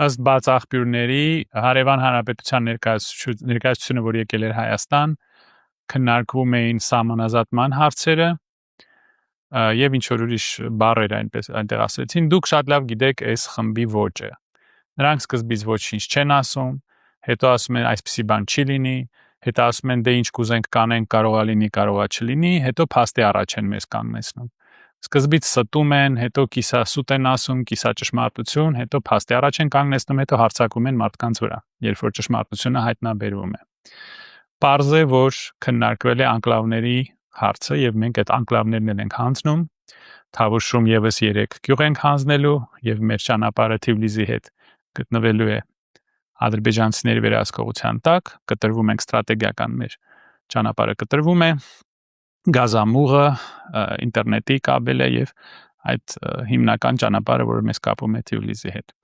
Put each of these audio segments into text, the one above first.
ըստ բաց աղբյուրների Հարևան Հանրապետության ներկայացությունը, որ եկել էր Հայաստան, քննարկվում էին սահմանազատման հարցերը եւ ինչ որ ուրիշ բառեր այնտեղ ասեցին։ Դուք շատ լավ գիտեք այս խմբի ոճը։ Նրանք սկզբից ոչինչ չեն ասում, հետո ասում են այսպեսի բան չի լինի, հետո ասում են դե ինչ կուզենք կանենք, կարողա լինի, կարողա չլինի, հետո փաստի առաջ են մեզ կանգնեցնում։ Սկզբից ստում են, հետո կիսասուտ են ասում, կիսաճշմարտություն, հետո փաստի առաջ են կանգնեցնում, հետո հարձակում են մարդկանց վրա, երբ որ ճշմարտությունը հայտնաբերվում է։ Պարզ է, որ քննարկվել է անկլավների հարցը եւ մենք այդ անկլավներն ենք հանձնում, Թավուշում եւս 3 գյուղ ենք հանձնելու եւ մեր ճանապարհը Թիֆլիսի հետ գտնվելու է ադրբեջանցիների վերահսկողության տակ, կտրվում ենք ստրատեգիական մեր ճանապարհը կտրվում է, գազամուղը, ինտերնետի կաբելը եւ այդ հիմնական ճանապարհը, որը մեզ կապում է Թիֆլիսի հետ։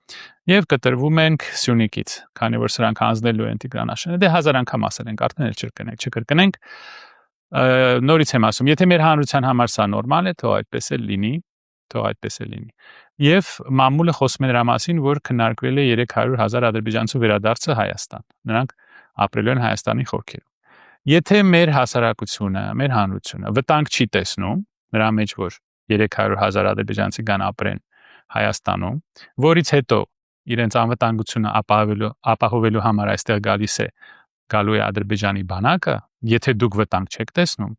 Եվ կտրվում ենք Սյունիքից, քանի որ սրանք հանձնելու են Տիգրանաշենը, դե 1000 անգամ ասել ենք, արդեն էլ չկրկնենք։ Նորից եմ ասում, եթե մեր հանրության համար սա նորմալ է, թող այդպես էլ լինի, Եվ մամուլը խոսում է նրա մասին, որ քննարկվել է 300,000 ադրբեջանցու վերադարձը Հայաստան։ Նրանք ապրելու են Հայաստանի խորքերում։ Եթե մեր հասարակությունը, մեր հանրությունը վտանգ չի տեսնում, նրա մեջ որ 300,000 ադրբեջանցի գան ապրեն Հայաստանում, որից հետո իրենց անվտանգությունը ապահովելու համար այստեղ գալու է Ադրբեջանի բանակը, եթե դուք վտանգ չեք տեսնում,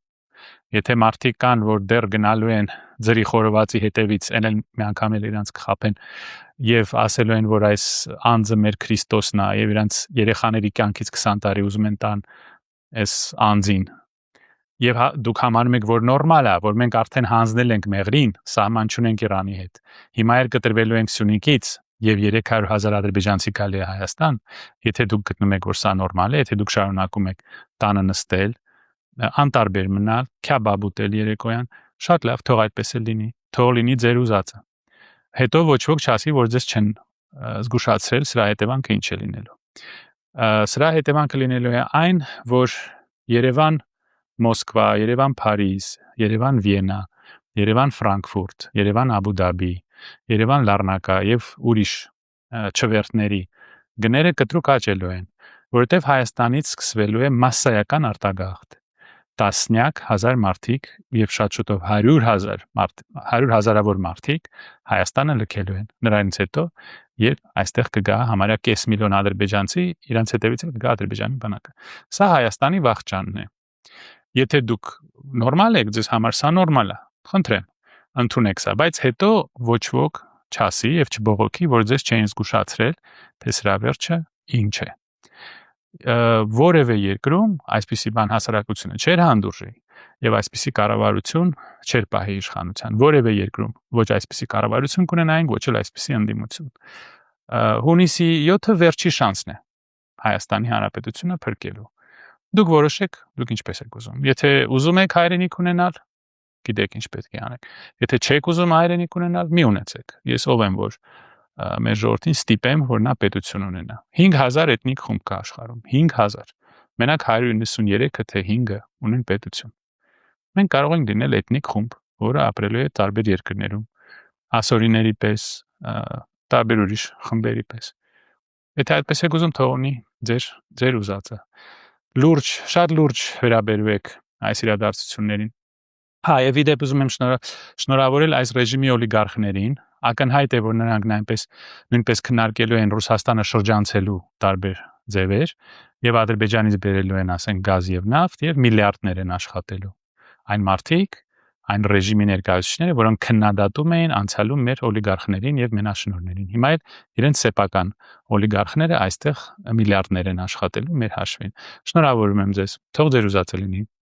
եթե մարդիկ կան, որ դեռ գնալու են ձրի խորովածի հետևից, էլ մի անգամ էլ իրանց կխապեն եւ ասելու են, որ այս անձը մեր Քրիստոսն է եւ իրանց երեխաների կյանքից 20 տարի ուզում են տան այս անձին։ Եվ դուք համարում եք, որ նորմալ է, որ մենք արդեն հանձնել ենք մեղրին, սահման չունենք Իրանի հետ։ Հիմա էլ կտրվելու ենք Սյունիքից եւ 300,000 ադրբեջանցի գալու է Հայաստան, եթե դուք գտնում եք, որ սա նորմալ է, եթե դուք շարունակում եք տանը նստել, անտարբեր մնալ, քյաբաբ ուտել երեկոյան, շատ լավ, թող այդպես էլ լինի, թող լինի ձեր ուզածը։ Հետո ոչ ոք չասի, որ ձեզ չեն զգուշացրել, սրա հետևանքը ինչ է լինելու։ Սրա հետևանքը լինելու է այն, որ Երևան Մոսկվա, Երևան Փարիզ, Երևան Վիեննա, Երևան Ֆրանկֆուրտ, Երևան Աբու Դաբի, Երևան Լառնակա եւ ուրիշ չվերթների գները կտրուկ աճելու են, որովհետեւ Հայաստանից սկսվելու է մասսայական արտագաղթ։ Տասնյակ հազար մարդիկ եւ շատ շուտով 100,000 մարդիկ Հայաստանը լքելու են։ Նրանից հետո, երբ այստեղ կգա համարյա կես միլիոն ադրբեջանցի, իրանց հետևից կգա ադրբեջանի բանակը։ Սա Հայաստանի վախճանն է։ Եթե դուք նորմալ եք, ձեզ համար սա նորմալ է, խնդրեմ, ընդունեք սա, բայց հետո ոչ ոք չասի եւ չբողոքի, որ ձեզ չէին զգուշացրել, թե սրա վերջը ինչ է։ Որևէ երկրում այսպիսի բան հասարակությունը չէր հանդուրժի եւ այսպիսի կառավարություն չէր պահի իշխանության։ Որևէ երկրում ոչ այսպիսի կառավարություն կունենայինք, ոչ էլ այսպիսի ընդդիմություն։ Հունիսի 7-ը վերջի շանսն է Հայաստանի Հանրապետությունը փրկելու։ Դուք որոշեք, դուք ինչպես եք ուզում։ Եթե ուզում եք հայրենիք ունենալ, գիտեք ինչ պետք է անեք։ Եթե չեք ուզում հայրենիք ունենալ, մի ունեցեք։ Ես ով եմ, որ մեր ժողովրդին ստիպեմ, որ նա պետություն ունենա։ 5,000 էթնիկ խումբ կա աշխարհում, 5,000։ Մենակ 193-ը թե 5-ը ունեն պետություն։ Մենք կարող ենք լինել էթնիկ խումբ, որը ապրելու է տարբեր երկրներում, ասորիների պես, տարբեր ուրիշ խմբերի պես։ Եթե այդպես եք ուզում, թող ունի ձեր ուզածը։ Շատ լուրջ վերաբերվեք այս իրադարձություններին։ Եվ իդեպ ուզում եմ շնորհավորել այս ռեժիմի օլիգարխներին, ակնհայտ է, որ նրանք նույնպես քննարկելու են Ռուսաստանը շրջանցելու տարբեր ձևեր եւ Ադրբեջանից բերելու են, ասենք, գազ եւ նավթ եւ միլիարդներ են աշխատելու։ Այն մարդիկ, այն ռեժիմի ներկայացուցիչները, որոնք քննադատում էին անցյալում մեր օլիգարխներին եւ մենաշնորհներին։ Հիմա էլ իրենց սեփական օլիգարխները այստեղ միլիարդներ են աշխատելու մեր հաշվին։ Շնորհավորում եմ ձեզ։ Թող ձեր ուզածը լինի։